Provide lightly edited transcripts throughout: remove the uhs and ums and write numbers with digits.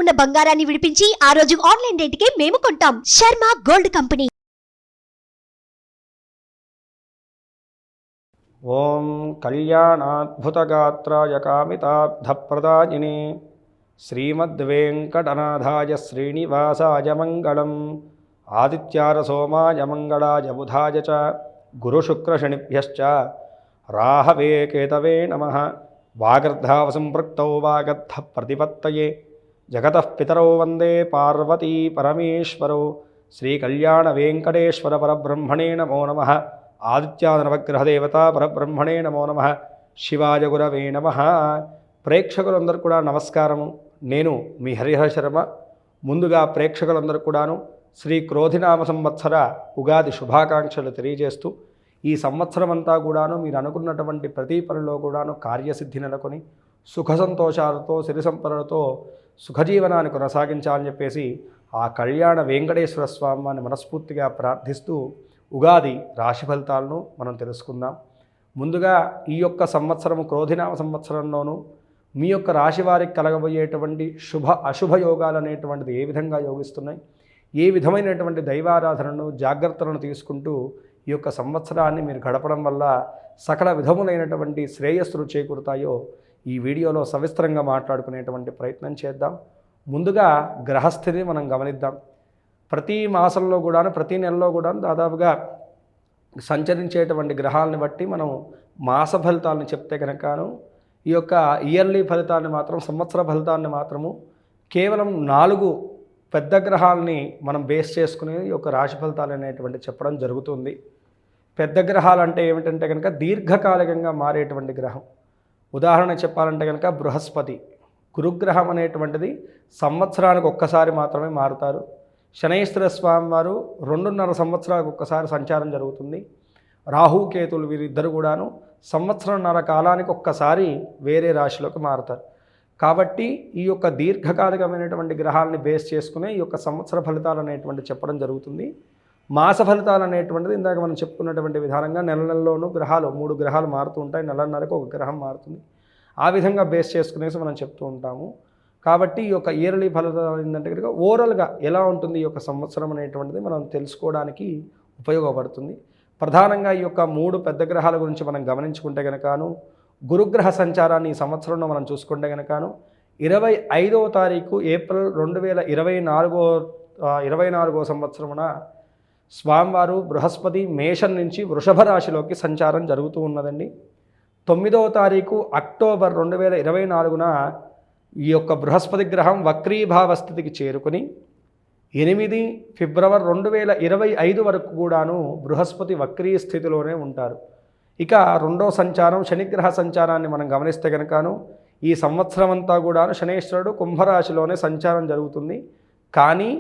ఉన్న బంగారాన్ని విడిపించి ఆ రోజు ఆన్లైన్ రేటుకే మేము కొంటాం. Sharma gold company. ఓం కళ్యాణాద్భుతగాత్రాయ కామితార్థప్రదాయినే శ్రీమద్వేంకటనాథాయ శ్రీనివాసాయ మంగళం. ఆదిత్యాయ సోమాయ మంగళాయ బుధాయ చ గురుశుక్రశనిభ్యశ్చ రాహవే కేతవే నమః. వాగర్ధావసంపృక్తౌ వాగర్ధ ప్రతిపత్తయే జగతః పితరౌ వందే పార్వతీ పరమేశ్వరౌ. శ్రీకళ్యాణ వెంకటేశ్వర పరబ్రహ్మణే నమో నమః. ఆదిత్యానవగ్రహదేవత పరబ్రహ్మణే నమో నమః. శివాయ గురవే నమః. ప్రేక్షకులందరూ కూడా నమస్కారము. నేను మీ హరిహర శర్మ. ముందుగా ప్రేక్షకులందరూ కూడాను శ్రీ క్రోధినామ సంవత్సర ఉగాది శుభాకాంక్షలు తెలియజేస్తూ, ఈ సంవత్సరం అంతా కూడాను మీరు అనుకున్నటువంటి ప్రతి పనిలో కూడాను కార్యసిద్ధి నెలకొని సుఖ సంతోషాలతో సిరి సంపదలతో సుఖజీవనాన్ని కొనసాగించాలని చెప్పేసి ఆ కళ్యాణ వెంకటేశ్వర స్వామిని మనస్ఫూర్తిగా ప్రార్థిస్తూ ఉగాది రాశి ఫలితాలను మనం తెలుసుకుందాం. ముందుగా ఈ యొక్క సంవత్సరము క్రోధినామ సంవత్సరంలోనూ మీ యొక్క రాశి వారికి కలగబోయేటువంటి శుభ అశుభ యోగాలు అనేటువంటిది ఏ విధంగా యోగిస్తున్నాయి, ఏ విధమైనటువంటి దైవారాధనను జాగ్రత్తలను తీసుకుంటూ ఈ యొక్క సంవత్సరాన్ని మీరు గడపడం వల్ల సకల విధములైనటువంటి శ్రేయస్సులు చేకూరుతాయో ఈ వీడియోలో సవిస్తరంగా మాట్లాడుకునేటువంటి ప్రయత్నం చేద్దాం. ముందుగా గ్రహస్థితిని మనం గమనిద్దాం. ప్రతి మాసంలో కూడాను ప్రతి నెలలో కూడా దాదాపుగా సంచరించేటువంటి గ్రహాలను బట్టి మనం మాస ఫలితాలను చెప్తే కనుకను ఈ యొక్క ఇయర్లీ ఫలితాన్ని మాత్రం సంవత్సర ఫలితాన్ని మాత్రము కేవలం 4 పెద్ద గ్రహాలని మనం బేస్ చేసుకుని ఈ యొక్క రాశి ఫలితాలు అనేటువంటి చెప్పడం జరుగుతుంది. పెద్ద గ్రహాలు అంటే ఏమిటంటే కనుక దీర్ఘకాలికంగా మారేటువంటి గ్రహం. ఉదాహరణ చెప్పాలంటే కనుక బృహస్పతి గురుగ్రహం అనేటువంటిది సంవత్సరానికి ఒక్కసారి మాత్రమే మారుతారు. శనైశ్వర స్వామి వారు 2.5 సంవత్సరాలకు ఒక్కసారి సంచారం జరుగుతుంది. రాహుకేతులు వీరిద్దరు కూడాను సంవత్సరంన్నర కాలానికి ఒక్కసారి వేరే రాశిలోకి మారుతారు. కాబట్టి ఈ యొక్క దీర్ఘకాలికమైనటువంటి గ్రహాలని బేస్ చేసుకునే ఈ యొక్క సంవత్సర ఫలితాలు అనేటువంటి చెప్పడం జరుగుతుంది. మాస ఫలితాలు అనేటువంటిది ఇందాక మనం చెప్పుకున్నటువంటి విధానంగా నెలలోనూ గ్రహాలు 3 గ్రహాలు మారుతూ ఉంటాయి. నెలన్నరకు ఒక గ్రహం మారుతుంది. ఆ విధంగా బేస్ చేసుకునేసి మనం చెప్తూ ఉంటాము. కాబట్టి ఈ యొక్క ఇయర్లీ ఫలితాలు ఏంటంటే కనుక ఓవరాల్గా ఎలా ఉంటుంది ఈ యొక్క సంవత్సరం అనేటువంటిది మనం తెలుసుకోవడానికి ఉపయోగపడుతుంది. ప్రధానంగా ఈ యొక్క 3 పెద్ద గ్రహాల గురించి మనం గమనించుకుంటే కనుకను గురుగ్రహ సంచారాన్ని ఈ సంవత్సరంలో మనం చూసుకుంటే కనుకను 25వ తారీఖు ఏప్రిల్ 2024 సంవత్సరమున స్వామివారు బృహస్పతి మేషం నుంచి వృషభ రాశిలోకి సంచారం జరుగుతూ ఉన్నదండి. 9వ తారీఖు అక్టోబర్ 2024న ఈ యొక్క బృహస్పతి గ్రహం వక్రీభావ స్థితికి చేరుకుని 8 ఫిబ్రవరి 2025 వరకు కూడాను బృహస్పతి వక్రీ స్థితిలోనే ఉంటారు. ఇక 2వ సంచారం శనిగ్రహ సంచారాన్ని మనం గమనిస్తే కనుకను ఈ సంవత్సరం అంతా కూడాను శనేశ్వరుడు కుంభరాశిలోనే సంచారం జరుగుతుంది. కానీ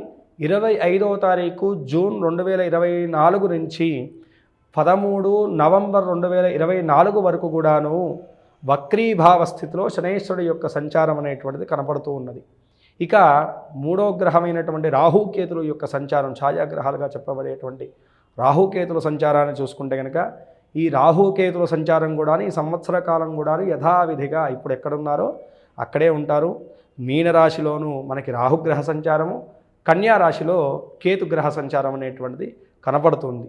25వ తారీఖు జూన్ 2024 నుంచి 13 నవంబర్ 2024 వరకు కూడాను వక్రీభావ స్థితిలో శనేశ్వరుడు యొక్క సంచారం అనేటువంటిది కనపడుతూ ఉన్నది. ఇక 3వ గ్రహమైనటువంటి రాహుకేతుల యొక్క సంచారం, ఛాయాగ్రహాలుగా చెప్పబడేటువంటి రాహుకేతుల సంచారాన్ని చూసుకుంటే కనుక ఈ రాహుకేతుల సంచారం కూడా ఈ సంవత్సర కాలం కూడా యథావిధిగా ఇప్పుడు ఎక్కడున్నారో అక్కడే ఉంటారు. మీనరాశిలోనూ మనకి రాహుగ్రహ సంచారము, కన్యా రాశిలో కేతుగ్రహ సంచారం అనేటువంటిది కనపడుతుంది.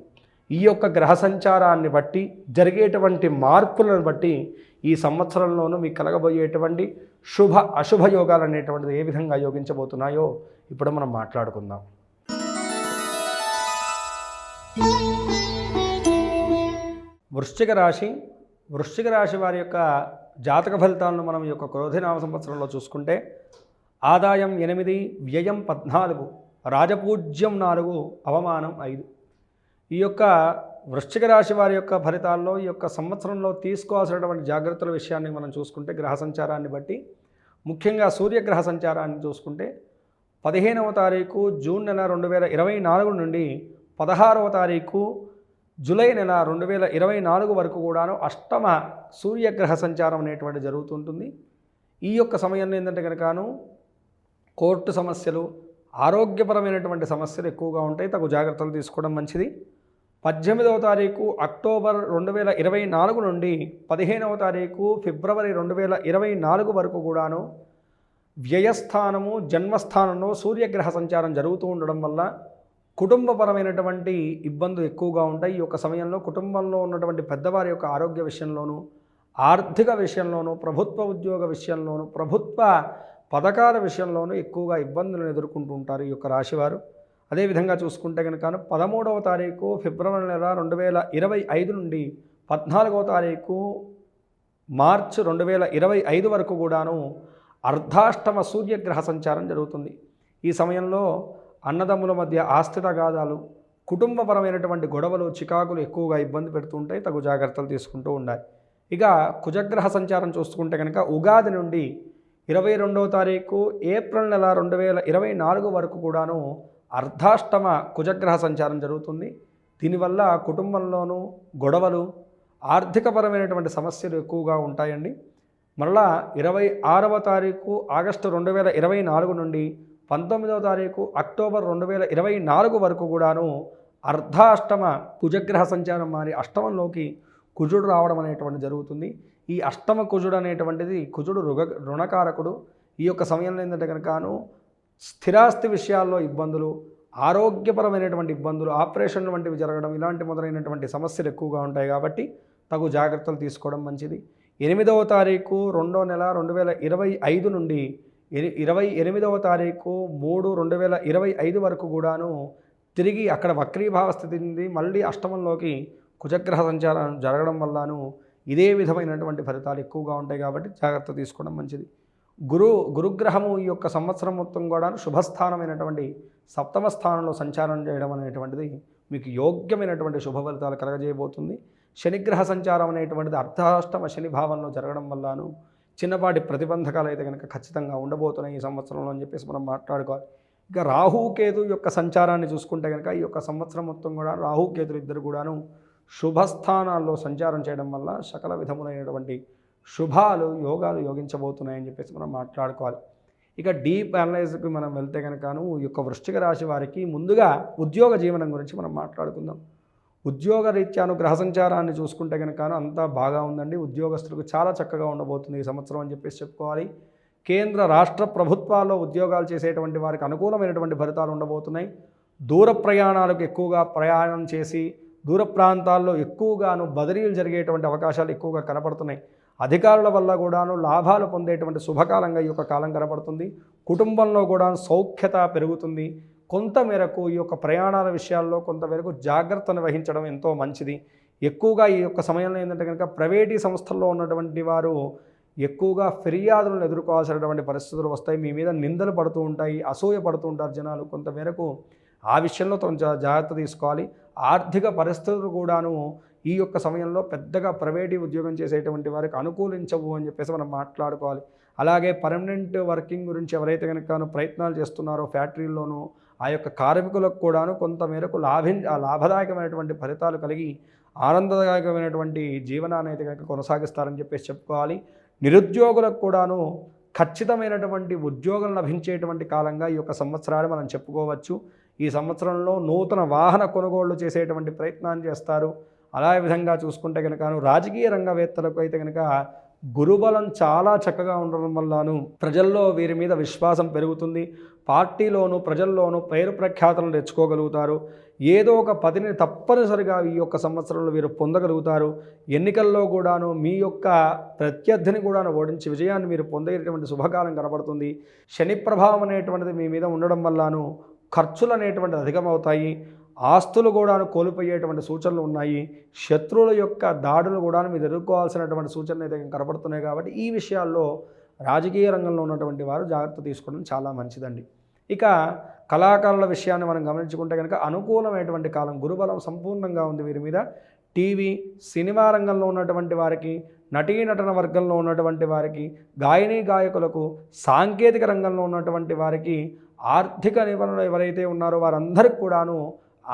ఈ యొక్క గ్రహ సంచారాన్ని బట్టి జరిగేటువంటి మార్పులను బట్టి ఈ సంవత్సరంలోనూ మీకు కలగబోయేటువంటి శుభ అశుభ యోగాలు అనేటువంటిది ఏ విధంగా యోగించబోతున్నాయో ఇప్పుడు మనం మాట్లాడుకుందాం. వృశ్చిక రాశి వారి యొక్క జాతక ఫలితాలను మనం ఈ యొక్క క్రోధినామ సంవత్సరంలో చూసుకుంటే ఆదాయం 8, వ్యయం 14, రాజపూజ్యం 4, అవమానం 5. ఈ యొక్క వృశ్చిక రాశి వారి యొక్క ఫలితాల్లో ఈ యొక్క సంవత్సరంలో తీసుకోవాల్సినటువంటి జాగ్రత్తల విషయాన్ని మనం చూసుకుంటే గ్రహ సంచారాన్ని బట్టి ముఖ్యంగా సూర్యగ్రహ సంచారాన్ని చూసుకుంటే 15వ తారీఖు జూన్ నెల 2024 నుండి 16వ తారీఖు జూలై నెల 2024 వరకు కూడాను అష్టమ సూర్యగ్రహ సంచారం అనేటువంటి జరుగుతుంటుంది. ఈ యొక్క సమయంలో ఏంటంటే కనుకను కోర్టు సమస్యలు, ఆరోగ్యపరమైనటువంటి సమస్యలు ఎక్కువగా ఉంటాయి. తగు జాగ్రత్తలు తీసుకోవడం మంచిది. 18వ తారీఖు అక్టోబర్ 2024 నుండి 15వ తారీఖు ఫిబ్రవరి 2024 వరకు కూడాను వ్యయస్థానము జన్మస్థానంలో సూర్యగ్రహ సంచారం జరుగుతూ ఉండడం వల్ల కుటుంబపరమైనటువంటి ఇబ్బందులు ఎక్కువగా ఉంటాయి. ఈ యొక్క సమయంలో కుటుంబంలో ఉన్నటువంటి పెద్దవారి యొక్క ఆరోగ్య విషయంలోనూ, ఆర్థిక విషయంలోనూ, ప్రభుత్వ ఉద్యోగ విషయంలోనూ, ప్రభుత్వ పథకాల విషయంలోనూ ఎక్కువగా ఇబ్బందులను ఎదుర్కొంటూ ఉంటారు ఈ యొక్క రాశివారు. అదేవిధంగా చూసుకుంటే కనుక 13వ తారీఖు ఫిబ్రవరి నెల 2025 నుండి 14వ తారీఖు మార్చ్ 2025 వరకు కూడాను అర్ధాష్టమ సూర్యగ్రహ సంచారం జరుగుతుంది. ఈ సమయంలో అన్నదమ్ముల మధ్య ఆస్తి తగాదాలు, కుటుంబపరమైనటువంటి గొడవలు, చికాకులు ఎక్కువగా ఇబ్బంది పెడుతుంటాయి. తగు జాగ్రత్తలు తీసుకుంటూ ఉండాలి. ఇక కుజగ్రహ సంచారం చూసుకుంటే కనుక ఉగాది నుండి 22వ తారీఖు ఏప్రిల్ నెల 2024 వరకు కూడాను అర్ధాష్టమ కుజగ్రహ సంచారం జరుగుతుంది. దీనివల్ల కుటుంబంలోనూ గొడవలు, ఆర్థికపరమైనటువంటి సమస్యలు ఎక్కువగా ఉంటాయండి. మరలా 26వ తారీఖు ఆగస్టు 2024 నుండి 19వ తారీఖు అక్టోబర్ 2024 వరకు కూడాను అర్ధాష్టమ కుజగ్రహ సంచారం మారి అష్టమంలోకి కుజుడు రావడం అనేటువంటి జరుగుతుంది. ఈ అష్టమ కుజుడు అనేటువంటిది కుజుడు రుణకారకుడు. ఈ యొక్క సమయంలో ఏంటంటే కనుకను స్థిరాస్తి విషయాల్లో ఇబ్బందులు, ఆరోగ్యపరమైనటువంటి ఇబ్బందులు, ఆపరేషన్లు వంటివి జరగడం, ఇలాంటి మొదలైనటువంటి సమస్యలు ఎక్కువగా ఉంటాయి. కాబట్టి తగు జాగ్రత్తలు తీసుకోవడం మంచిది. 8వ తారీఖు 2వ నెల 2025 నుండి 28వ తారీఖు 3 2025 వరకు కూడాను తిరిగి అక్కడ వక్రీభావ స్థితి ఉంది. మళ్ళీ అష్టమంలోకి కుజగ్రహ సంచారం జరగడం వల్లను ఇదే విధమైనటువంటి ఫలితాలు ఎక్కువగా ఉంటాయి. కాబట్టి జాగ్రత్త తీసుకోవడం మంచిది. గురుగ్రహము ఈ యొక్క సంవత్సరం మొత్తం కూడా శుభస్థానమైనటువంటి 7వ స్థానంలో సంచారం చేయడం అనేటువంటిది మీకు యోగ్యమైనటువంటి శుభ ఫలితాలు కలగజేయబోతుంది. శనిగ్రహ సంచారం అనేటువంటిది అర్ధాష్టమ శని భావంలో జరగడం వల్లను చిన్నపాటి ప్రతిబంధకాలు అయితే కనుక ఖచ్చితంగా ఉండబోతున్నాయి ఈ సంవత్సరంలో అని చెప్పేసి మనం మాట్లాడుకోవాలి. ఇక రాహుకేతు యొక్క సంచారాన్ని చూసుకుంటే కనుక ఈ యొక్క సంవత్సరం మొత్తం కూడా రాహుకేతులు ఇద్దరు కూడాను శుభస్థానాల్లో సంచారం చేయడం వల్ల సకల విధములైనటువంటి శుభాలు యోగాలు యోగించబోతున్నాయని చెప్పేసి మనం మాట్లాడుకోవాలి. ఇక డీప్ అనలైజ్కి మనం వెళ్తే కనుకను ఈ యొక్క వృశ్చిక రాశి వారికి ముందుగా ఉద్యోగ జీవనం గురించి మనం మాట్లాడుకుందాం. ఉద్యోగ రీత్యాను గ్రహ సంచారాన్ని చూసుకుంటే కనుక అంతా బాగా ఉందండి. ఉద్యోగస్తులకు చాలా చక్కగా ఉండబోతుంది ఈ సంవత్సరం అని చెప్పేసి చెప్పుకోవాలి. కేంద్ర రాష్ట్ర ప్రభుత్వాల్లో ఉద్యోగాలు చేసేటువంటి వారికి అనుకూలమైనటువంటి ఫలితాలు ఉండబోతున్నాయి. దూర ప్రయాణాలకు ఎక్కువగా ప్రయాణం చేసి దూర ప్రాంతాల్లో ఎక్కువగాను బదిలీలు జరిగేటువంటి అవకాశాలు ఎక్కువగా కనపడుతున్నాయి. అధికారుల వల్ల కూడాను లాభాలు పొందేటువంటి శుభకాలంగా ఈ యొక్క కాలం కనపడుతుంది. కుటుంబంలో కూడా సౌఖ్యత పెరుగుతుంది. కొంతమేరకు ఈ యొక్క ప్రయాణాల విషయాల్లో కొంతమేరకు జాగ్రత్తను వహించడం ఎంతో మంచిది. ఎక్కువగా ఈ యొక్క సమయంలో ఏంటంటే కనుక ప్రైవేటీ సంస్థల్లో ఉన్నటువంటి వారు ఎక్కువగా ఫిర్యాదులను ఎదుర్కోవాల్సినటువంటి పరిస్థితులు వస్తాయి. మీ మీద నిందలు పడుతూ ఉంటాయి, అసూయ పడుతూ ఉంటారు జనాలు. కొంతమేరకు ఆ విషయంలో కొంచెం జాగ్రత్త తీసుకోవాలి. ఆర్థిక పరిస్థితులు కూడాను ఈ యొక్క సమయంలో పెద్దగా ప్రైవేటీ ఉద్యోగం చేసేటువంటి వారికి అనుకూలించవు అని చెప్పేసి మనం మాట్లాడుకోవాలి. అలాగే పర్మనెంట్ వర్కింగ్ గురించి ఎవరైతే కనుక ప్రయత్నాలు చేస్తున్నారో ఫ్యాక్టరీల్లోనూ ఆ యొక్క కార్మికులకు కూడాను కొంతమేరకు లాభదాయకమైనటువంటి ఫలితాలు కలిగి ఆనందదాయకమైనటువంటి జీవనాన్ని అయితే కనుక కొనసాగిస్తారని చెప్పేసి చెప్పుకోవాలి. నిరుద్యోగులకు కూడాను ఖచ్చితమైనటువంటి ఉద్యోగం లభించేటువంటి కాలంగా ఈ యొక్క సంవత్సరాన్ని మనం చెప్పుకోవచ్చు. ఈ సంవత్సరంలో నూతన వాహన కొనుగోళ్లు చేసేటువంటి ప్రయత్నాన్ని చేస్తారు. అలా విధంగా చూసుకుంటే కనుక రాజకీయ రంగవేత్తలకు అయితే కనుక గురుబలం చాలా చక్కగా ఉండడం వల్లను ప్రజల్లో వీరి మీద విశ్వాసం పెరుగుతుంది. పార్టీలోనూ ప్రజల్లోనూ పేరు ప్రఖ్యాతలను తెచ్చుకోగలుగుతారు. ఏదో ఒక పదిని తప్పనిసరిగా ఈ యొక్క సంవత్సరంలో వీరు పొందగలుగుతారు. ఎన్నికల్లో కూడాను మీ యొక్క ప్రత్యర్థిని కూడాను ఓడించి విజయాన్ని మీరు పొందేటువంటి శుభకాలం కనబడుతుంది. శని ప్రభావం అనేటువంటిది మీ మీద ఉండడం వల్లను ఖర్చులు అనేటువంటిది అధికమవుతాయి. ఆస్తులు కూడా కోల్పోయేటువంటి సూచనలు ఉన్నాయి. శత్రువుల యొక్క దాడులు కూడా మీరు ఎదుర్కోవాల్సినటువంటి సూచనలు అయితే కనపడుతున్నాయి. కాబట్టి ఈ విషయాల్లో రాజకీయ రంగంలో ఉన్నటువంటి వారు జాగ్రత్త తీసుకోవడం చాలా మంచిదండి. ఇక కళాకారుల విషయాన్ని మనం గమనించుకుంటే కనుక అనుకూలమైనటువంటి కాలం, గురుబలం సంపూర్ణంగా ఉంది వీరి మీద. టీవీ సినిమా రంగంలో ఉన్నటువంటి వారికి, నటీనటన వర్గంలో ఉన్నటువంటి వారికి, గాయనీ గాయకులకు, సాంకేతిక రంగంలో ఉన్నటువంటి వారికి, ఆర్థిక నిబంధనలు ఎవరైతే ఉన్నారో వారందరికీ కూడాను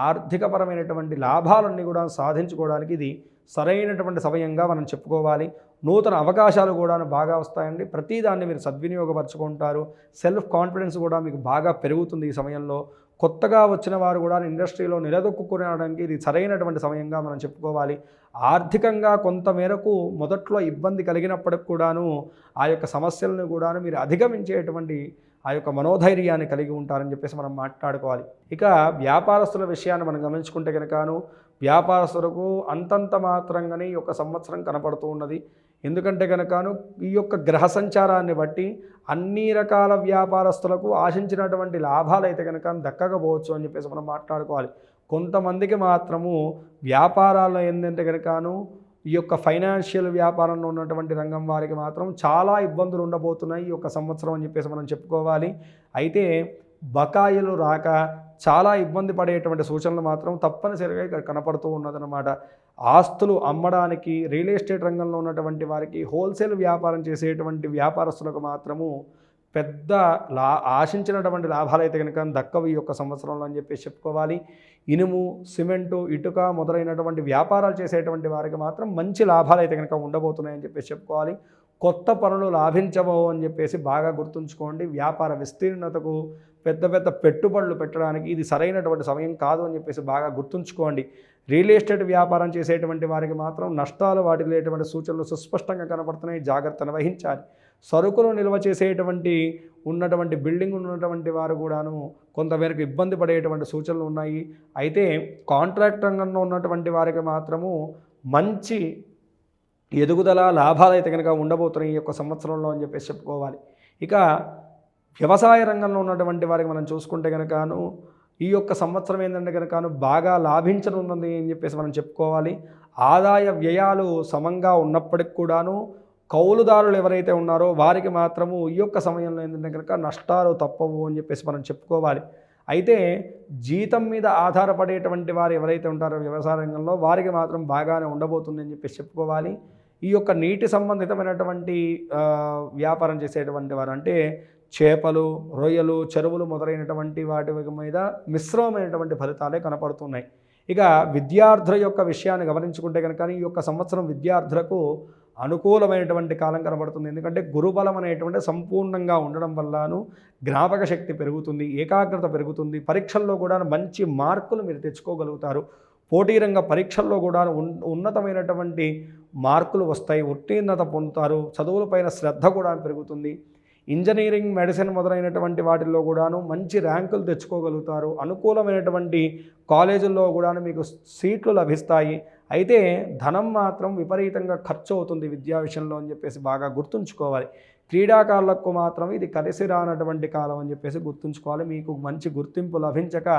ఆర్థికపరమైనటువంటి లాభాలన్నీ కూడా సాధించుకోవడానికి ఇది సరైనటువంటి సమయంగా మనం చెప్పుకోవాలి. నూతన అవకాశాలు కూడా బాగా వస్తాయండి. ప్రతిదాన్ని మీరు సద్వినియోగపరచుకుంటారు. సెల్ఫ్ కాన్ఫిడెన్స్ కూడా మీకు బాగా పెరుగుతుంది ఈ సమయంలో. కొత్తగా వచ్చిన వారు కూడా ఇండస్ట్రీలో నిలదొక్కుకోవడానికి ఇది సరైనటువంటి సమయంగా మనం చెప్పుకోవాలి. ఆర్థికంగా కొంతమేరకు మొదట్లో ఇబ్బంది కలిగినప్పటికి కూడాను ఆ యొక్క సమస్యలను కూడాను మీరు అధిగమించేటువంటి ఆ యొక్క మనోధైర్యాన్ని కలిగి ఉంటారని చెప్పేసి మనం మాట్లాడుకోవాలి. ఇక వ్యాపారస్తుల విషయాన్ని మనం గమనించుకుంటే కనుకను వ్యాపారస్తులకు అంతంత మాత్రంగానే ఈ యొక్క సంవత్సరం కనపడుతూ ఉన్నది. ఎందుకంటే కనుకను ఈ యొక్క గ్రహ సంచారాన్ని బట్టి అన్ని రకాల వ్యాపారస్తులకు ఆశించినటువంటి లాభాలు అయితే కనుక దక్కకపోవచ్చు అని చెప్పేసి మనం మాట్లాడుకోవాలి. కొంతమందికి మాత్రము వ్యాపారాల్లో ఏంటంటే కనుకను ఈ యొక్క ఫైనాన్షియల్ వ్యాపారంలో ఉన్నటువంటి రంగం వారికి మాత్రం చాలా ఇబ్బందులు ఉండబోతున్నాయి ఈ యొక్క సంవత్సరం అని చెప్పేసి మనం చెప్పుకోవాలి. అయితే బకాయిలు రాక చాలా ఇబ్బంది పడేటువంటి సూచనలు మాత్రం తప్పనిసరిగా ఇక్కడ కనపడుతూ ఉన్నదన్నమాట. ఆస్తులు అమ్మడానికి రియల్ ఎస్టేట్ రంగంలో ఉన్నటువంటి వారికి, హోల్సేల్ వ్యాపారం చేసేటువంటి వ్యాపారస్తులకు మాత్రము పెద్ద ఆశించినటువంటి లాభాలు అయితే కనుక దక్కవు ఈ యొక్క సంవత్సరంలో అని చెప్పేసి చెప్పుకోవాలి. ఇనుము, సిమెంటు, ఇటుక మొదలైనటువంటి వ్యాపారాలు చేసేటువంటి వారికి మాత్రం మంచి లాభాలు అయితే కనుక ఉండబోతున్నాయని చెప్పేసి చెప్పుకోవాలి. కొత్త పనులు లాభించబో అని చెప్పేసి బాగా గుర్తుంచుకోండి. వ్యాపార విస్తీర్ణతకు పెద్ద పెద్ద పెట్టుబడులు పెట్టడానికి ఇది సరైనటువంటి సమయం కాదు అని చెప్పేసి బాగా గుర్తుంచుకోండి. రియల్ ఎస్టేట్ వ్యాపారం చేసేటువంటి వారికి మాత్రం నష్టాలు వాటిల్లేటువంటి సూచనలు సుస్పష్టంగా కనపడుతున్నాయి. జాగ్రత్తను వహించాలి. సరుకులు నిల్వ చేసేటువంటి ఉన్నటువంటి బిల్డింగ్ ఉన్నటువంటి వారు కూడాను కొంతమేరకు ఇబ్బంది పడేటువంటి సూచనలు ఉన్నాయి. అయితే కాంట్రాక్ట్ రంగంలో ఉన్నటువంటి వారికి మాత్రము మంచి ఎదుగుదల లాభాలు అయితే కనుక ఉండబోతున్నాయి ఈ యొక్క సంవత్సరంలో అని చెప్పేసి చెప్పుకోవాలి. ఇక వ్యవసాయ రంగంలో ఉన్నటువంటి వారికి మనం చూసుకుంటే కనుకను ఈ యొక్క సంవత్సరం ఏంటంటే కనుకను బాగా లాభించనుంది అని చెప్పేసి మనం చెప్పుకోవాలి. ఆదాయ వ్యయాలు సమంగా ఉన్నప్పటికి కూడాను కౌలుదారులు ఎవరైతే ఉన్నారో వారికి మాత్రము ఈ యొక్క సమయంలో ఏంటంటే కనుక నష్టాలు తప్పవు అని చెప్పేసి మనం చెప్పుకోవాలి. అయితే జీతం మీద ఆధారపడేటువంటి వారు ఎవరైతే ఉంటారో వ్యవసాయ రంగంలో వారికి మాత్రం బాగానే ఉండబోతుంది అని చెప్పేసి చెప్పుకోవాలి. ఈ యొక్క నీటి సంబంధితమైనటువంటి వ్యాపారం చేసేటువంటి వారు అంటే చేపలు, రొయ్యలు, చెరువులు మొదలైనటువంటి వాటి మీద మిశ్రమమైనటువంటి ఫలితాలే కనపడుతున్నాయి. ఇక విద్యార్థుల యొక్క విషయాన్ని గమనించుకుంటే కనుక ఈ యొక్క సంవత్సరం విద్యార్థులకు అనుకూలమైనటువంటి కాలం కనబడుతుంది. ఎందుకంటే గురుబలం అనేటువంటి సంపూర్ణంగా ఉండడం వల్లను జ్ఞాపక శక్తి పెరుగుతుంది, ఏకాగ్రత పెరుగుతుంది. పరీక్షల్లో కూడా మంచి మార్కులు మీరు తెచ్చుకోగలుగుతారు. పోటీ రంగ పరీక్షల్లో కూడా ఉన్నతమైనటువంటి మార్కులు వస్తాయి, ఉత్తీర్ణత పొందుతారు. చదువులపైన శ్రద్ధ కూడా పెరుగుతుంది. ఇంజనీరింగ్, మెడిసిన్ మొదలైనటువంటి వాటిల్లో కూడాను మంచి ర్యాంకులు తెచ్చుకోగలుగుతారు. అనుకూలమైనటువంటి కాలేజీల్లో కూడాను మీకు సీట్లు లభిస్తాయి. అయితే ధనం మాత్రం విపరీతంగా ఖర్చు అవుతుంది విద్యా విషయంలో అని చెప్పేసి బాగా గుర్తుంచుకోవాలి. క్రీడాకారులకు మాత్రం ఇది కలిసి రానటువంటి కాలం అని చెప్పేసి గుర్తుంచుకోవాలి. మీకు మంచి గుర్తింపు లభించక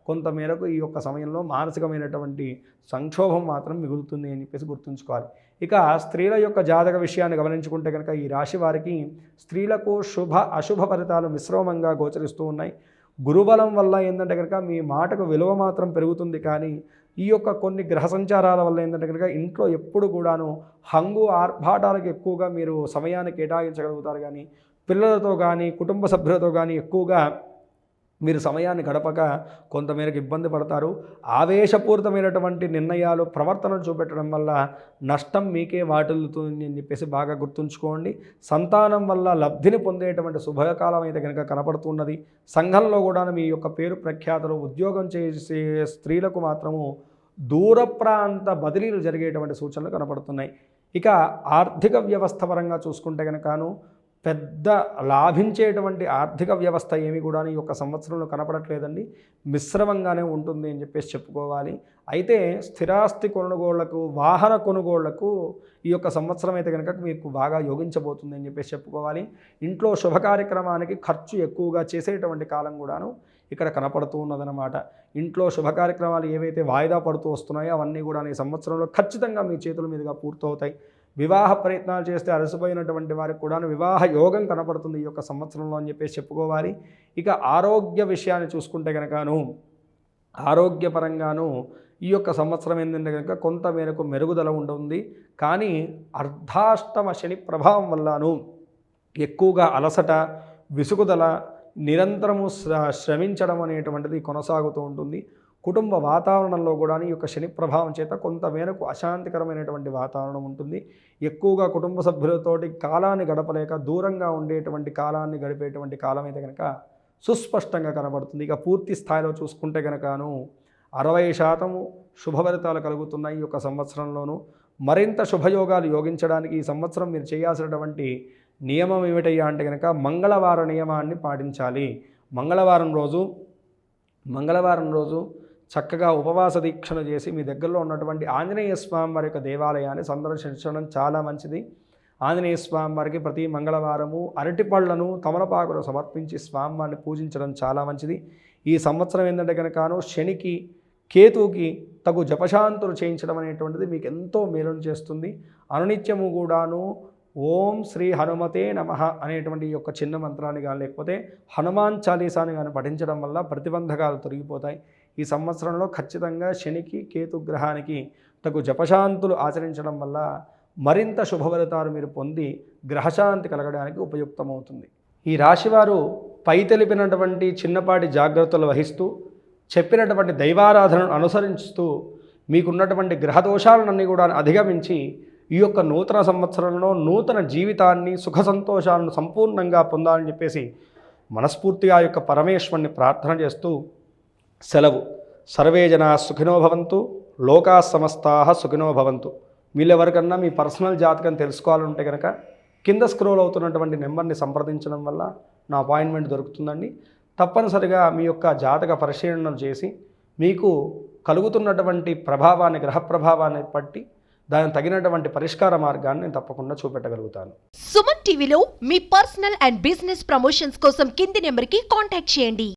కొంతమేరకు ఈ యొక్క సమయంలో మానసికమైనటువంటి సంక్షోభం మాత్రం మిగులుతుంది అని చెప్పేసి గుర్తుంచుకోవాలి. ఇక స్త్రీల యొక్క జాతక విషయాన్ని గమనించుకుంటే కనుక ఈ రాశి వారికి స్త్రీలకు శుభ అశుభ ఫలితాలు మిశ్రమంగా గోచరిస్తూ ఉన్నాయి. గురుబలం వల్ల ఏంటంటే కనుక మీ మాటకు విలువ మాత్రం పెరుగుతుంది. కానీ ఈ యొక్క కొన్ని గ్రహ సంచారాల వల్ల ఏంటంటే కనుక ఇంట్లో ఎప్పుడు కూడాను హంగు ఆర్భాటాలకు ఎక్కువగా మీరు సమయాన్ని కేటాయించగలుగుతారు. కానీ పిల్లలతో కానీ కుటుంబ సభ్యులతో కానీ ఎక్కువగా మీరు సమయాన్ని గడపక కొంతమేరకు ఇబ్బంది పడతారు. ఆవేశపూరితమైనటువంటి నిర్ణయాలు, ప్రవర్తనలు చూపెట్టడం వల్ల నష్టం మీకే వాటిల్లుతుంది అని చెప్పేసి బాగా గుర్తుంచుకోండి. సంతానం వల్ల లబ్ధిని పొందేటువంటి శుభకాలం అయితే కనుక కనపడుతున్నది. సంఘంలో కూడా మీ యొక్క పేరు ప్రఖ్యాతలు, ఉద్యోగం చేసే స్త్రీలకు మాత్రము దూర ప్రాంత బదిలీలు జరిగేటువంటి సూచనలు కనపడుతున్నాయి. ఇక ఆర్థిక వ్యవస్థ పరంగా చూసుకుంటే కనుకను పెద్ద లాభించేటువంటి ఆర్థిక వ్యవస్థ ఏమి కూడా ఈ యొక్క సంవత్సరంలో కనపడట్లేదండి. మిశ్రమంగానే ఉంటుంది అని చెప్పేసి చెప్పుకోవాలి. అయితే స్థిరాస్తి కొనుగోళ్లకు, వాహన కొనుగోళ్లకు ఈ యొక్క సంవత్సరం అయితే కనుక మీకు బాగా యోగించబోతుంది అని చెప్పేసి చెప్పుకోవాలి. ఇంట్లో శుభ కార్యక్రమానికి ఖర్చు ఎక్కువగా చేసేటువంటి కాలం కూడాను ఇక్కడ కనపడుతూ ఉన్నదన్నమాట. ఇంట్లో శుభ కార్యక్రమాలు ఏవైతే వాయిదా పడుతూ వస్తున్నాయో అవన్నీ కూడా ఈ సంవత్సరంలో ఖచ్చితంగా మీ చేతుల మీదుగా పూర్తవుతాయి. వివాహ ప్రయత్నాలు చేస్తే అలసిపోయినటువంటి వారికి కూడా వివాహ యోగం కనపడుతుంది ఈ యొక్క సంవత్సరంలో అని చెప్పేసి చెప్పుకోవాలి. ఇక ఆరోగ్య విషయాన్ని చూసుకుంటే కనుకను ఆరోగ్యపరంగాను ఈ యొక్క సంవత్సరం ఏంటంటే కనుక కొంతమేరకు మెరుగుదల ఉంటుంది. కానీ అర్ధాష్టమ శని ప్రభావం వల్లను ఎక్కువగా అలసట, విసుగుదల, నిరంతరము శ్రమించడం అనేటువంటిది కొనసాగుతూ ఉంటుంది. కుటుంబ వాతావరణంలో కూడా ఈ యొక్క శని ప్రభావం చేత కొంతమేరకు అశాంతికరమైనటువంటి వాతావరణం ఉంటుంది. ఎక్కువగా కుటుంబ సభ్యులతోటి కాలాన్ని గడపలేక దూరంగా ఉండేటువంటి కాలాన్ని గడిపేటువంటి కాలం అయితే కనుక సుస్పష్టంగా కనబడుతుంది. ఇక పూర్తి స్థాయిలో చూసుకుంటే కనుకను 60% శుభ ఫలితాలు కలుగుతున్నాయి ఈ యొక్క సంవత్సరంలోనూ. మరింత శుభయోగాలు యోగించడానికి ఈ సంవత్సరం మీరు చేయాల్సినటువంటి నియమం ఏమిటయ్యా అంటే కనుక మంగళవార నియమాన్ని పాటించాలి. మంగళవారం రోజు చక్కగా ఉపవాస దీక్షను చేసి మీ దగ్గరలో ఉన్నటువంటి ఆంజనేయ స్వామి వారి యొక్క దేవాలయాన్ని సందర్శించడం చాలా మంచిది. ఆంజనేయ స్వామి వారికి ప్రతి మంగళవారము అరటిపళ్లను తమలపాకులు సమర్పించి స్వామివారిని పూజించడం చాలా మంచిది. ఈ సంవత్సరం ఏంటంటే కనుకను శనికి కేతువుకి తగు జపశాంతులు చేయించడం అనేటువంటిది మీకు ఎంతో మేలును చేస్తుంది. అనునిత్యము కూడాను ఓం శ్రీ హనుమతే నమః అనేటువంటి యొక్క చిన్న మంత్రాన్ని కానీ లేకపోతే హనుమాన్ చాలీసాని కానీ పఠించడం వల్ల ప్రతిబంధకాలు తొలగిపోతాయి. ఈ సంవత్సరంలో ఖచ్చితంగా శనికి కేతు గ్రహానికి తగు జపశాంతులు ఆచరించడం వల్ల మరింత శుభ ఫలితాలు మీరు పొంది గ్రహశాంతి కలగడానికి ఉపయుక్తమవుతుంది. ఈ రాశివారు పై తెలిపినటువంటి చిన్నపాటి జాగ్రత్తలు వహిస్తూ చెప్పినటువంటి దైవారాధనను అనుసరిస్తూ మీకున్నటువంటి గ్రహదోషాలన్నీ కూడా అధిగమించి ఈ యొక్క నూతన సంవత్సరంలో నూతన జీవితాన్ని సుఖ సంతోషాలను సంపూర్ణంగా పొందాలని చెప్పేసి మనస్ఫూర్తిగా యొక్క పరమేశ్వరుని ప్రార్థన చేస్తూ సెలవు. సర్వే జనా సుఖినో భవంతు, లోకా సమస్తాః సుఖినో భవంతు. వీళ్ళెవరికన్నా మీ పర్సనల్ జాతకం తెలుసుకోవాలంటే కనుక కింద స్క్రోల్ అవుతున్నటువంటి నెంబర్ని సంప్రదించడం వల్ల నా అపాయింట్మెంట్ దొరుకుతుందండి. తప్పనిసరిగా మీ యొక్క జాతక పరిశీలన చేసి మీకు కలుగుతున్నటువంటి ప్రభావాన్ని గ్రహ ప్రభావాన్ని బట్టి దానికి తగినటువంటి పరిష్కార మార్గాన్ని నేను తప్పకుండా చూపెట్టగలుగుతాను. సుమన్ టీవీలో మీ పర్సనల్ అండ్ బిజినెస్ ప్రమోషన్స్ కోసం కింది నెంబర్కి కాంటాక్ట్ చేయండి.